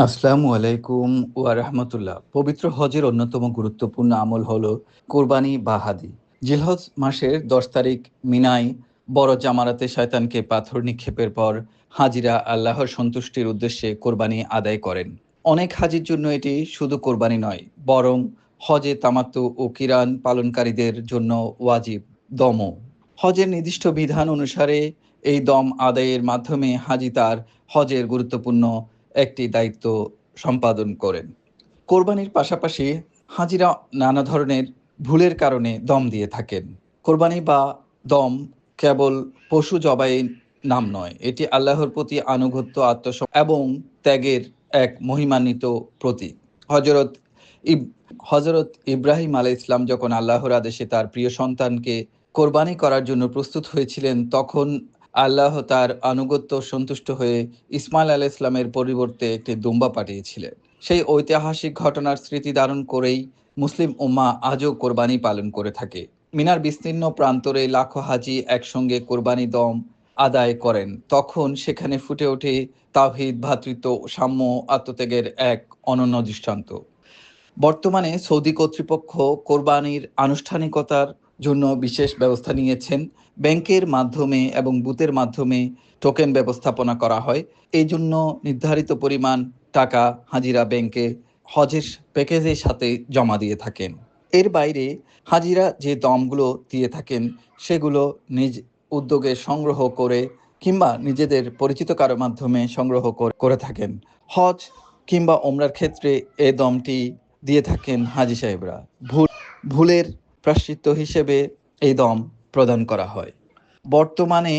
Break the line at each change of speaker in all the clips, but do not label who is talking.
আসসালামু আলাইকুম ওয়া রাহমাতুল্লাহ। পবিত্র হজের অন্যতম গুরুত্বপূর্ণ আমল হলো কোরবানি বা হাদি। জিলহজ মাসের ১০ তারিখ মিনায় বড় জামারাতে শয়তানকে পাথর নিক্ষেপের পর হাজিরা আল্লাহর সন্তুষ্টির উদ্দেশ্যে কোরবানি আদায় করেন। অনেক হাজির জন্য এটি শুধু কোরবানি নয়, বরং হজে তামাত্তু ও কিরান পালনকারীদের জন্য ওয়াজিব দমও। হজের নির্দিষ্ট বিধান অনুসারে এই দম আদায়ের মাধ্যমে হাজি তার হজের গুরুত্বপূর্ণ একটি দায়িত্ব সম্পাদন করেন। কোরবানির পাশাপাশি হাজিরা নানা ধরনের ভুলের কারণে দম দিয়ে থাকেন। কোরবানি বা দম কেবল পশু জবাইয়ের নাম নয়, এটি আল্লাহর প্রতি আনুগত্য, এবং ত্যাগের এক মহিমান্বিত প্রতীক। হজরত ইব হজরত ইব্রাহিম আলাইহিস সালাম যখন আল্লাহর আদেশে তার প্রিয় সন্তানকে কোরবানি করার জন্য প্রস্তুত হয়েছিলেন, তখন আল্লাহ তার আনুগত্য সন্তুষ্ট হয়ে ইসমাইল আলাইহিস সালামের পরিবর্তে একটি দুম্বা পাঠিয়েছিলেন। সেই ঐতিহাসিক ঘটনার স্মৃতি ধারণ করেই মুসলিম উম্মাহ আজও কোরবানি পালন করে থাকে। মিনার বিস্তীর্ণ প্রান্তরে লাখো হাজি একসঙ্গে কোরবানি দম আদায় করেন। তখন সেখানে ফুটে ওঠে তাওহীদ, ভ্রাতৃত্ব, সাম্য, আত্মত্যাগের এক অনন্য দৃষ্টান্ত। বর্তমানে সৌদি কর্তৃপক্ষ কোরবানির আনুষ্ঠানিকতার জন্য বিশেষ ব্যবস্থা নিয়েছেন। ব্যাংকের মাধ্যমে এবং বুথের মাধ্যমে টোকেন ব্যবস্থাপনা করা হয়। এই জন্য নির্ধারিত পরিমাণ টাকা হাজিরা ব্যাংকে হজের প্যাকেজের সাথে জমা দিয়ে থাকেন। এর বাইরে হাজিরা যে দমগুলো দিয়ে থাকেন সেগুলো নিজ উদ্যোগে সংগ্রহ করে কিংবা নিজেদের পরিচিত কারো মাধ্যমে সংগ্রহ করে থাকেন। হজ কিংবা ওমরার ক্ষেত্রে এ দমটি দিয়ে থাকেন হাজি সাহেবরা। ভুলের প্রায়শ্চিত্ত হিসেবে এই দম প্রদান করা হয়। বর্তমানে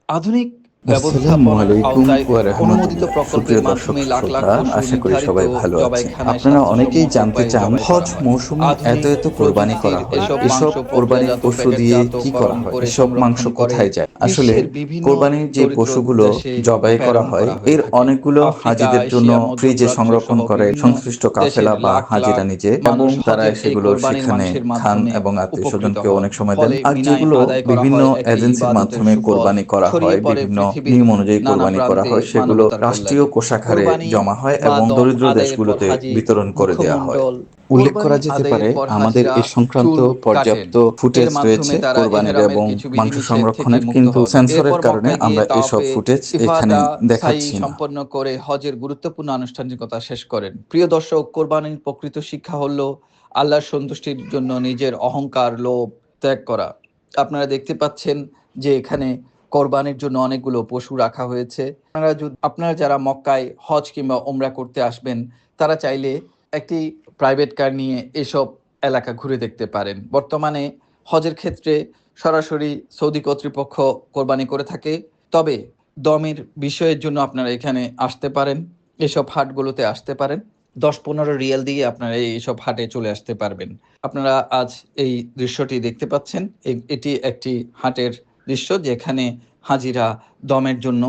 আধুনিক
আসসালামু
ব্যবস্থাপনার
আলাইকুম
আওতায়
ওয়া
অনুমোদিত
রাহমাতুল্লাহ।
প্রকল্পের
সুপ্রিয় দর্শক
মাধ্যমে লাখ লাখ
শ্রোতা,
পশু
আশা করি
নির্ধারিত
সবাই ভালো আছেন।
জবাইখানায়
আপনারা অনেকেই
স্বাস্থ্যসম্মত
জানতে
উপায়ে
চান
জবাই
হজ
করা হয়।
মৌসুমে এত
আধুনিক
এত কোরবানি
প্রযুক্তির
করা হয়,
এসব মাংস
এসব কোরবানির
প্রক্রিয়াজাত
পশু দিয়ে কি করা
প্যাকেটজাতকরণ
হয়,
করে
এসব মাংস
সংরক্ষণ করে
কোথায় যায়? আসলে
বিশ্বের বিভিন্ন
কোরবানির যে
দরিদ্র
পশুগুলো
দেশে
জবাই করা
প্রেরণ
হয়
করা হয়ে
এর
থাকে।
অনেকগুলো
আফ্রিকা,
হাজিদের জন্য
এশিয়া,
ফ্রিজে
মধ্যপ্রাচ্য
সংরক্ষণ
সহ
করে
বিভিন্ন
সংশ্লিষ্ট
দেশের
কাফেলা বা
লাখ
হাজিরা
লাখ
নিজে, এবং
মানুষ
তারা
হজের এই
সেগুলো
কোরবানির
সেখানে
মাংসের
খান
মাধ্যমে
এবং আত্মীয়
উপকৃত
স্বজনকে
হন।
অনেক সময় দেন।
ফলে
আর
মিনায়
যেগুলো
আদায় করা
বিভিন্ন
হয় একটি
এজেন্সির
ইবাদতের
মাধ্যমে
সুফল
কোরবানি করা
ছড়িয়ে
হয়,
পড়ে
বিভিন্ন
পৃথিবীর
নিয়ম অনুযায়ী
নানা
কোরবানি করা
প্রান্তে
হয়, সেগুলো
মানবতার
রাষ্ট্রীয়
কল্যাণে।
কোষাগারে
কোরবানি
জমা হয়
বা
এবং
দম
দরিদ্র
আদায়ের পর
দেশগুলোতে
হাজি
বিতরণ করে দেয়া হয়।
মুখমণ্ডল
উল্লেখ
কোরবানি
করা যেতে
আদায়ের
পারে,
পর
আমাদের
হাজিরা
এ সংক্রান্ত
চুল কাটেন।
পর্যাপ্ত
এর
ফুটেজ
মাধ্যমে
রয়েছে
তারা
কোরবানির
এহরামের
এবং
কিছু
মাংস
বিধিনিষেধ থেকে
সংরক্ষণের,
মুক্ত
কিন্তু
হন।
সেন্সরের
এরপর
কারণে
মক্কায় গিয়ে
আমরা এসব
তাওয়াফে
ফুটেজ এখানে
ইফাদা সাই
দেখাচ্ছি না।
সম্পন্ন করে হজের গুরুত্বপূর্ণ আনুষ্ঠানিকতা শেষ করেন। প্রিয় দর্শক, কোরবানির প্রকৃত শিক্ষা হলো আল্লাহর সন্তুষ্টির জন্য নিজের অহংকার, লোভ ত্যাগ করা। আপনারা দেখতে পাচ্ছেন যে এখানে কোরবানির জন্য অনেকগুলো পশু রাখা হয়েছে। আপনারা যারা মক্কায় হজ কিংবা ওমরা করতে আসবেন, তারা চাইলে একটি প্রাইভেট কার নিয়ে এসব এলাকা ঘুরে দেখতে পারেন। বর্তমানে হজের ক্ষেত্রে সরাসরি সৌদি কর্তৃপক্ষ কোরবানি করে থাকে। তবে দমের বিষয়ের জন্য আপনারা এখানে আসতে পারেন, এসব হাটগুলোতে আসতে পারেন। ১০-১৫ রিয়াল দিয়ে আপনারা এইসব হাটে চলে আসতে পারবেন। আপনারা আজ এই দৃশ্যটি দেখতে পাচ্ছেন। এটি একটি হাটের দৃশ্য, যেখানে হাজিরা দমের জন্য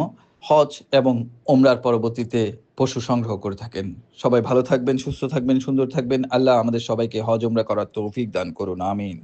হজ এবং ওমরার পরবর্তীতে পশু সংগ্রহ করে থাকেন। সবাই ভালো থাকবেন, সুস্থ থাকবেন, সুন্দর থাকবেন। আল্লাহ আমাদের সবাইকে হজ ওমরা করার তৌফিক দান করুন। আমিন।